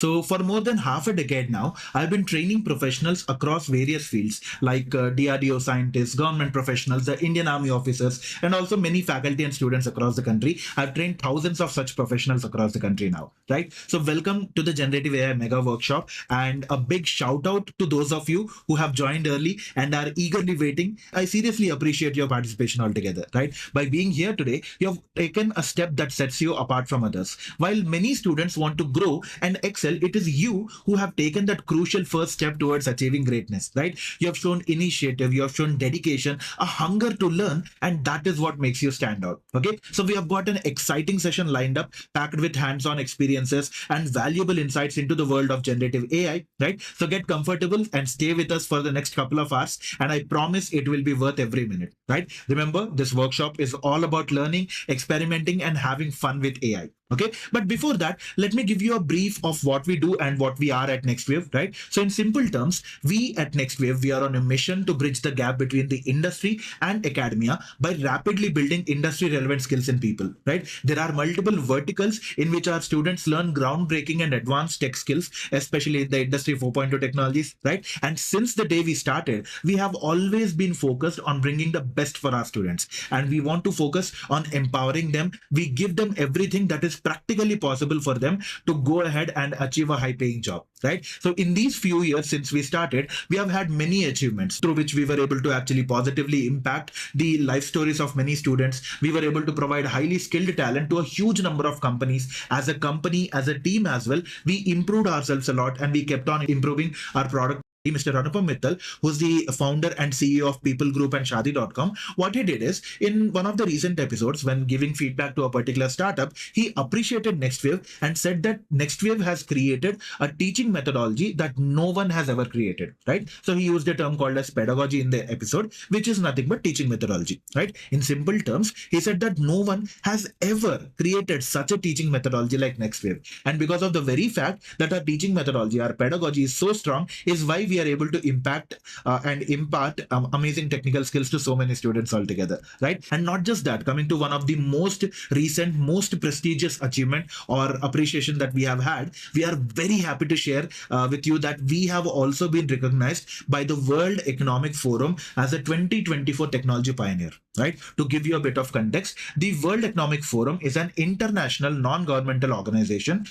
So, for more than half a decade now, I've been training professionals across various fields like DRDO scientists, government professionals, the Indian Army officers, and also many faculty and students across the country. I've trained thousands of such professionals across the country now, right? So, welcome to the Generative AI Mega Workshop, and a big shout out to those of you who have joined early and are eagerly waiting. I seriously appreciate your participation altogether, right? By being here today, you have taken a step that sets you apart from others. While many students want to grow and excel, it is you who have taken that crucial first step towards achieving greatness, right? You have shown initiative, you have shown dedication, a hunger to learn, and that is what makes you stand out. Okay, so we have got an exciting session lined up, packed with hands-on experiences and valuable insights into the world of generative AI, right? So get comfortable and stay with us for the next couple of hours, and I promise it will be worth every minute, right? Remember, this workshop is all about learning, experimenting, and having fun with AI. Okay, but before that, let me give you a brief of what we do and what we are at NextWave, right? So, in simple terms, we at NextWave, we are on a mission to bridge the gap between the industry and academia by rapidly building industry relevant skills in people, right? There are multiple verticals in which our students learn groundbreaking and advanced tech skills, especially in the industry 4.0 technologies, right? And since the day we started, we have always been focused on bringing the best for our students, and we want to focus on empowering them. We give them everything that is practically possible for them to go ahead and achieve a high paying job, right? So in these few years since we started, we have had many achievements through which we were able to actually positively impact the life stories of many students. We were able to provide highly skilled talent to a huge number of companies. As a company, as a team as well, we improved ourselves a lot, and we kept on improving our product. Mr. Anupam Mittal, who's the founder and CEO of People Group and Shadi.com, what he did is, in one of the recent episodes, when giving feedback to a particular startup, he appreciated NextWave and said that NextWave has created a teaching methodology that no one has ever created, right? So he used a term called as pedagogy in the episode, which is nothing but teaching methodology, right? In simple terms, he said that no one has ever created such a teaching methodology like NextWave. And because of the very fact that our teaching methodology, our pedagogy is so strong, is why we are able to impact and impart amazing technical skills to so many students altogether, right? And not just that, coming to one of the most recent, most prestigious achievement or appreciation that we have had, we are very happy to share with you that we have also been recognized by the World Economic Forum as a 2024 technology pioneer, right? To give you a bit of context, the World Economic Forum is an international non-governmental organization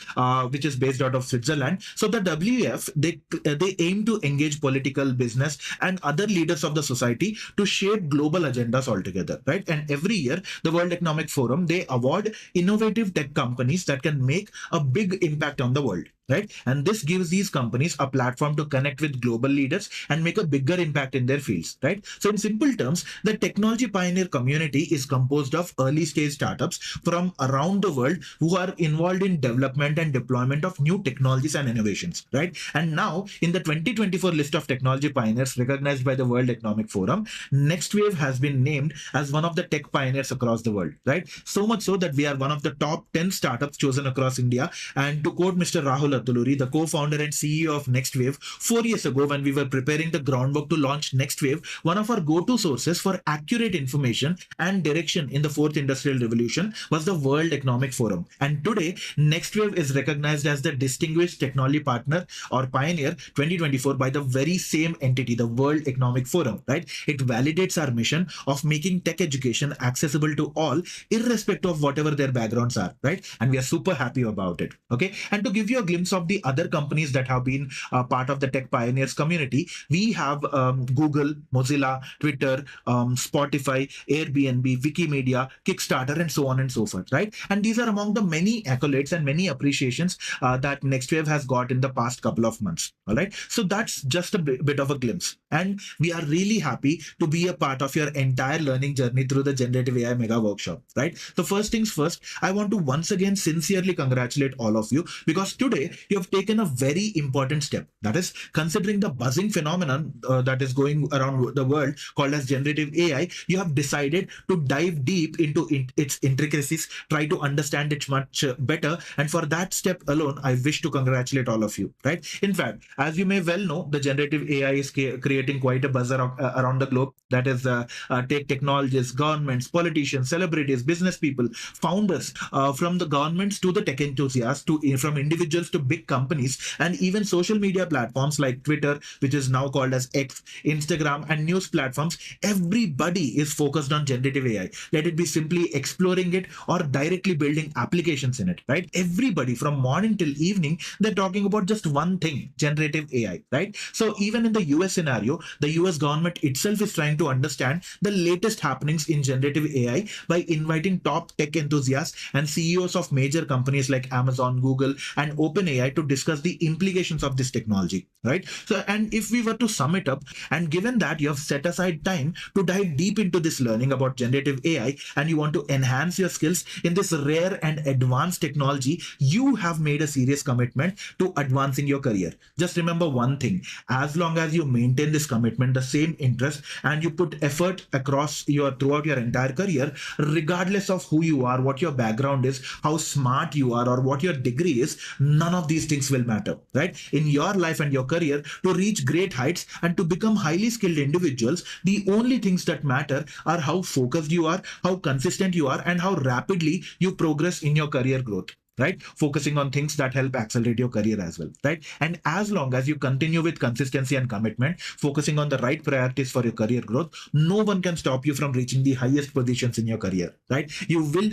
which is based out of Switzerland. So the WEF, they aim to engage political, business, and other leaders of the society to shape global agendas altogether, right? And every year, the World Economic Forum, they award innovative tech companies that can make a big impact on the world, right? And this gives these companies a platform to connect with global leaders and make a bigger impact in their fields, right? So in simple terms, the technology pioneer community is composed of early stage startups from around the world who are involved in development and deployment of new technologies and innovations, right? And now in the 2024 list of technology pioneers recognized by the World Economic Forum, NextWave has been named as one of the tech pioneers across the world, right? So much so that we are one of the top 10 startups chosen across India. And to quote Mr. Rahul Atuluri, the co-founder and CEO of NextWave, 4 years ago when we were preparing the groundwork to launch NextWave, one of our go-to sources for accurate information and direction in the fourth industrial revolution was the World Economic Forum. And today, NextWave is recognized as the distinguished technology partner or pioneer 2024 by the very same entity, the World Economic Forum, right? It validates our mission of making tech education accessible to all, irrespective of whatever their backgrounds are, right? And we are super happy about it. Okay. And to give you a glimpse of the other companies that have been part of the tech pioneers community, we have Google, Mozilla, Twitter, Spotify, Airbnb, Wikimedia, Kickstarter, and so on and so forth, right? And these are among the many accolades and many appreciations that NextWave has got in the past couple of months. All right. So that's just a bit of a glimpse. And we are really happy to be a part of your entire learning journey through the Generative AI Mega Workshop, right? So first things first, I want to once again sincerely congratulate all of you, because today you have taken a very important step. That is, considering the buzzing phenomenon that is going around the world called as generative AI, you have decided to dive deep into its intricacies, try to understand it much better. And for that step alone, I wish to congratulate all of you, right? In fact, as you may well know, the generative AI is creating quite a buzz around the globe. That is, tech technologists, governments, politicians, celebrities, business people, founders, from the governments to the tech enthusiasts, from individuals to big companies and even social media platforms like Twitter, which is now called as X, Instagram, and news platforms, everybody is focused on generative AI. Let it be simply exploring it or directly building applications in it, right? Everybody from morning till evening, they're talking about just one thing, generative AI, right? So even in the US scenario, the US government itself is trying to understand the latest happenings in generative AI by inviting top tech enthusiasts and CEOs of major companies like Amazon, Google, and OpenAI to discuss the implications of this technology, right? So, and if we were to sum it up, and given that you have set aside time to dive deep into this learning about generative AI and you want to enhance your skills in this rare and advanced technology, you have made a serious commitment to advancing your career. Just remember one thing: as long as you maintain this commitment, the same interest, and you put effort across your throughout your entire career, regardless of who you are, what your background is, how smart you are, or what your degree is, none of these things will matter, right? In your life and your career, to reach great heights and to become highly skilled individuals, the only things that matter are how focused you are, how consistent you are, and how rapidly you progress in your career growth, right? Focusing on things that help accelerate your career as well, right? And as long as you continue with consistency and commitment, focusing on the right priorities for your career growth, no one can stop you from reaching the highest positions in your career, right? You will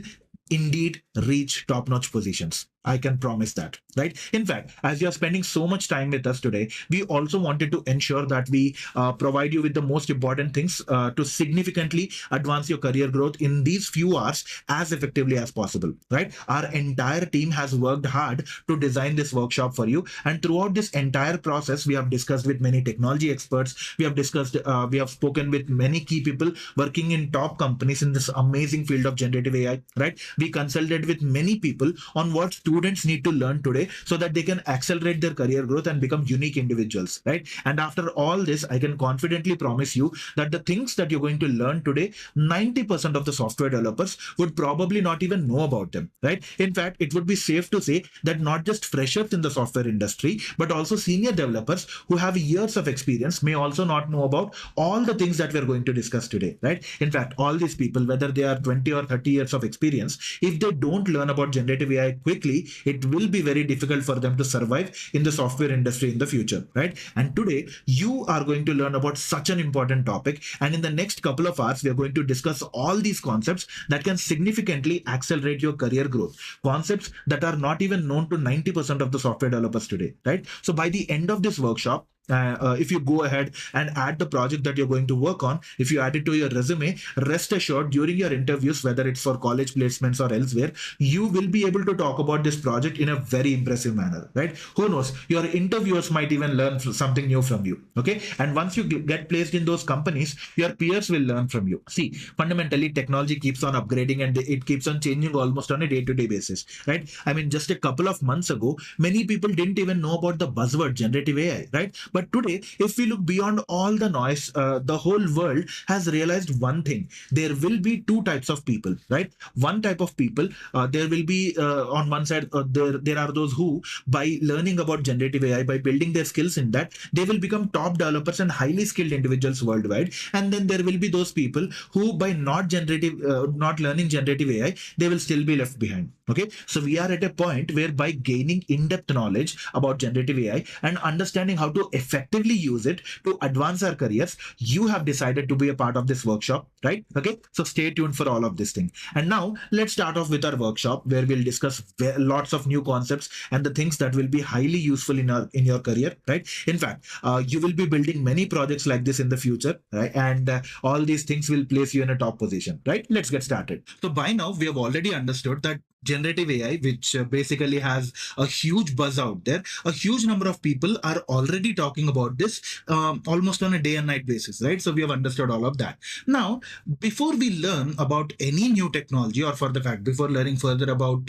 indeed reach top notch positions. I can promise that, right? In fact, as you're spending so much time with us today, we also wanted to ensure that we provide you with the most important things to significantly advance your career growth in these few hours as effectively as possible, right? Our entire team has worked hard to design this workshop for you. And throughout this entire process, we have discussed with many technology experts. We have spoken with many key people working in top companies in this amazing field of generative AI, right? We consulted with many people on what students need to learn today so that they can accelerate their career growth and become unique individuals, right? And after all this, I can confidently promise you that the things that you're going to learn today, 90% of the software developers would probably not even know about them, right? In fact, it would be safe to say that not just freshers in the software industry, but also senior developers who have years of experience may also not know about all the things that we're going to discuss today, right? In fact, all these people, whether they are 20 or 30 years of experience, if they don't learn about generative AI quickly, it will be very difficult for them to survive in the software industry in the future, right? And today, you are going to learn about such an important topic. And in the next couple of hours, we are going to discuss all these concepts that can significantly accelerate your career growth. Concepts that are not even known to 90% of the software developers today, right? So by the end of this workshop, if you go ahead and add the project that you're going to work on, if you add it to your resume, rest assured during your interviews, whether it's for college placements or elsewhere, you will be able to talk about this project in a very impressive manner, right? Who knows, your interviewers might even learn something new from you, okay? And once you get placed in those companies, your peers will learn from you. See, fundamentally, technology keeps on upgrading and it keeps on changing almost on a day-to-day basis, right? I mean, just a couple of months ago, many people didn't even know about the buzzword generative AI, right? But today, if we look beyond all the noise, the whole world has realized one thing. There will be two types of people, right? One type of people, there will be on one side, there are those who, by learning about generative AI, by building their skills in that, they will become top developers and highly skilled individuals worldwide. And then there will be those people who, by not learning generative AI, they will still be left behind. Okay, so we are at a point where by gaining in-depth knowledge about generative AI and understanding how to effectively use it to advance our careers, you have decided to be a part of this workshop, right? Okay, so stay tuned for all of this thing. And now let's start off with our workshop where we'll discuss lots of new concepts and the things that will be highly useful in your career, right? In fact, you will be building many projects like this in the future, right? And all these things will place you in a top position, right? Let's get started. So by now we have already understood that generative AI, which basically has a huge buzz out there, a huge number of people are already talking about this almost on a day and night basis, right? So we have understood all of that. Now, before we learn about any new technology, or for the fact, before learning further about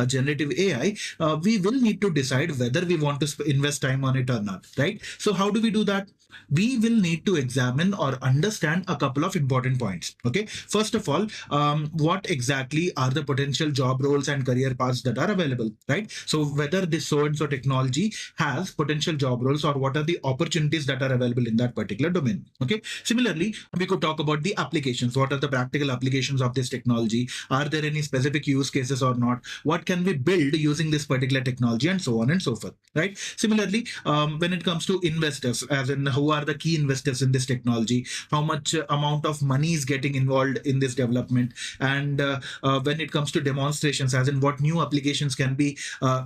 generative AI, we will need to decide whether we want to invest time on it or not, right? So how do we do that? we will need to examine or understand a couple of important points. Okay, first of all, what exactly are the potential job roles and career paths that are available, right? So whether this so and so technology has potential job roles, or what are the opportunities that are available in that particular domain. Okay, similarly, we could talk about the applications. What are the practical applications of this technology? Are there any specific use cases or not? What can we build using this particular technology, and so on and so forth, right? Similarly, when it comes to investors, as in who are the key investors in this technology, how much amount of money is getting involved in this development, and when it comes to demonstrations, as in what new applications can be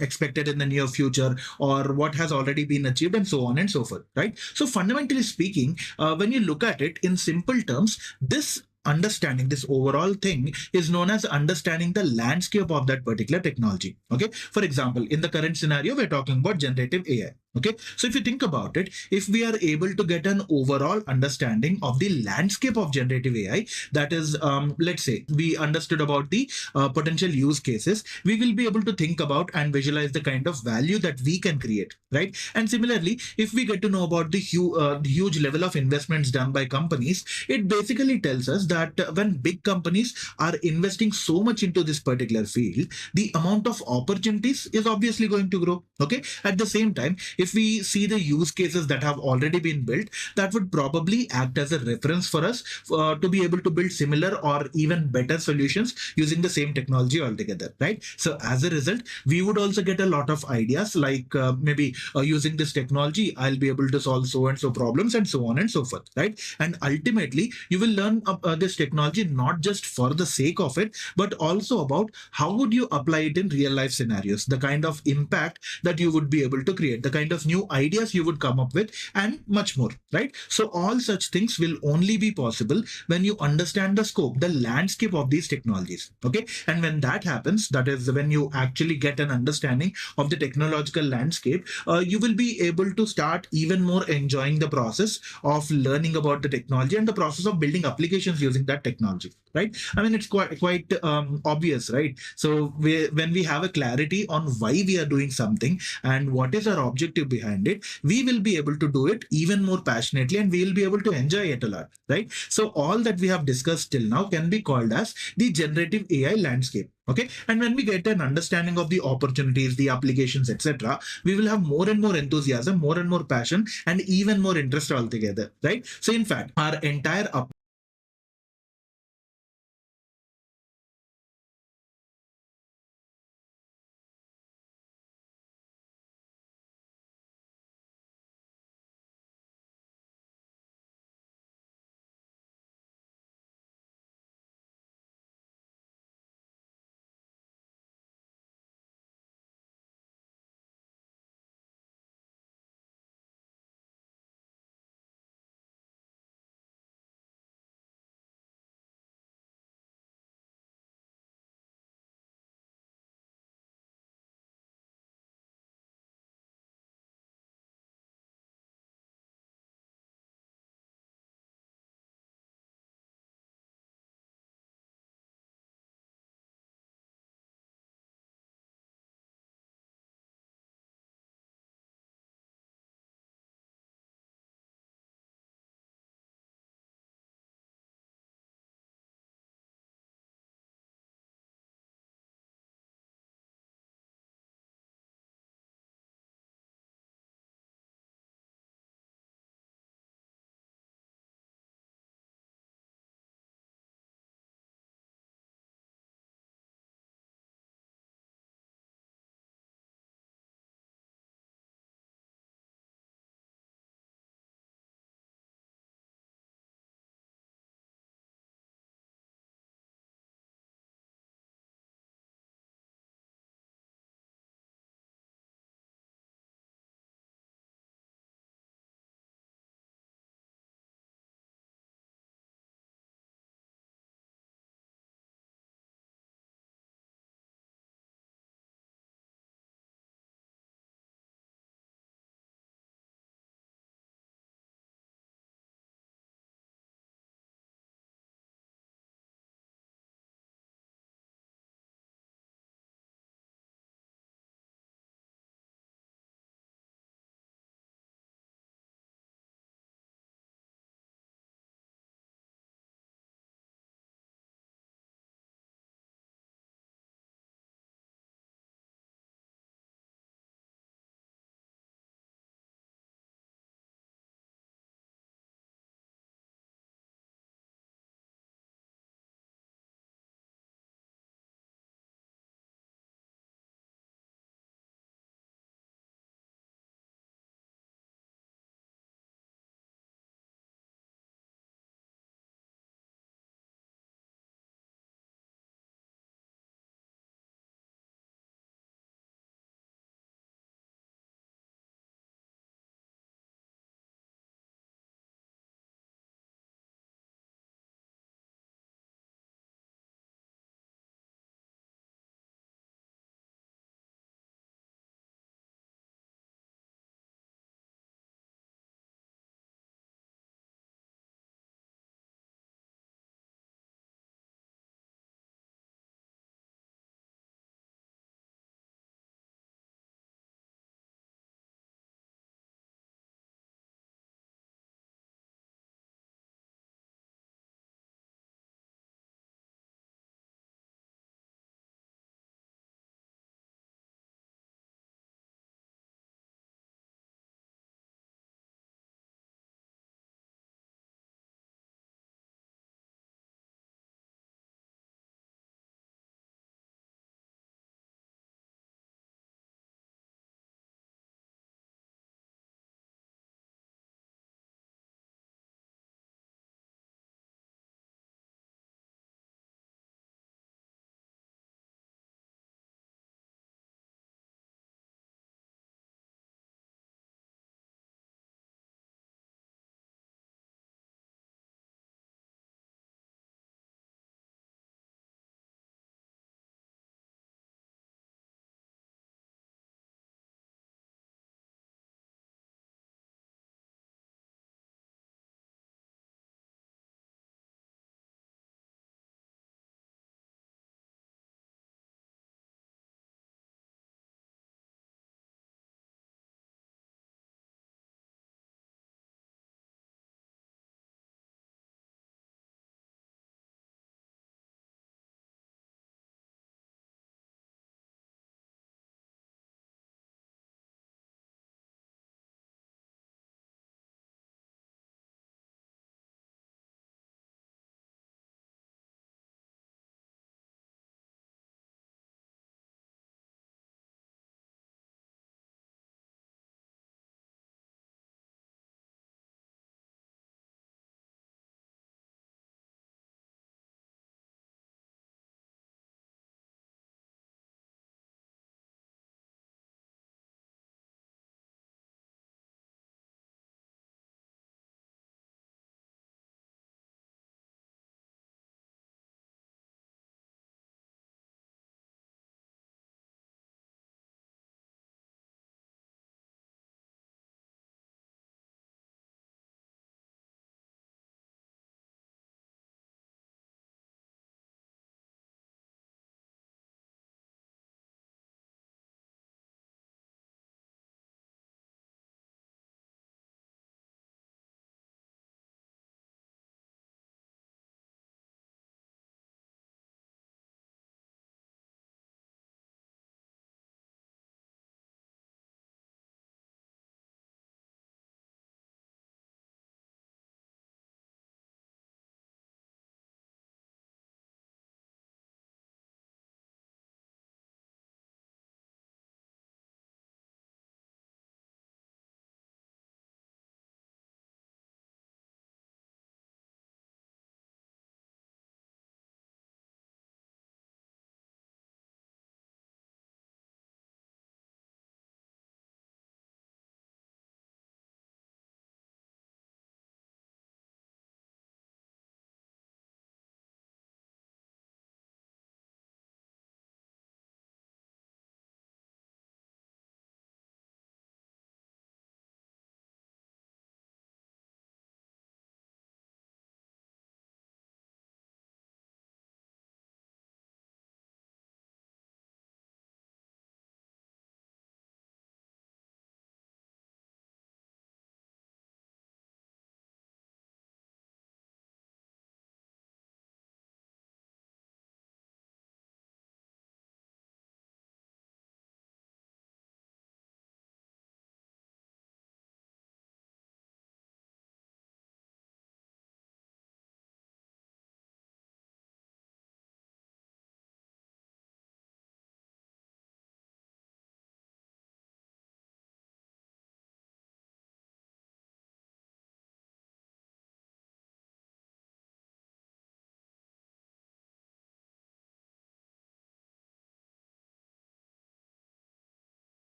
expected in the near future, or what has already been achieved, and so on and so forth, right? So fundamentally speaking, when you look at it in simple terms, this understanding, this overall thing, is known as understanding the landscape of that particular technology. Okay, for example, in the current scenario, we're talking about generative AI. Okay, so if you think about it, if we are able to get an overall understanding of the landscape of generative AI, that is, let's say we understood about the potential use cases, we will be able to think about and visualize the kind of value that we can create, right? And similarly, if we get to know about the huge level of investments done by companies, it basically tells us that when big companies are investing so much into this particular field, the amount of opportunities is obviously going to grow. Okay, at the same time, if we see the use cases that have already been built, that would probably act as a reference for us to be able to build similar or even better solutions using the same technology altogether, right? So as a result, we would also get a lot of ideas, like maybe using this technology, I'll be able to solve so and so problems, and so on and so forth, right? And ultimately, you will learn this technology not just for the sake of it, but also about how would you apply it in real life scenarios, the kind of impact that you would be able to create, the kind of new ideas you would come up with, and much more, right? So all such things will only be possible when you understand the scope, the landscape of these technologies. Okay, and when that happens, that is when you actually get an understanding of the technological landscape, you will be able to start even more enjoying the process of learning about the technology and the process of building applications using that technology, right? I mean, it's quite obvious, right? So when we have a clarity on why we are doing something and what is our objective behind it, we will be able to do it even more passionately, and we will be able to enjoy it a lot, right? So all that we have discussed till now can be called as the generative AI landscape. Okay, and when we get an understanding of the opportunities, the applications, etc., we will have more and more enthusiasm, more and more passion, and even more interest altogether, right? So in fact, our entire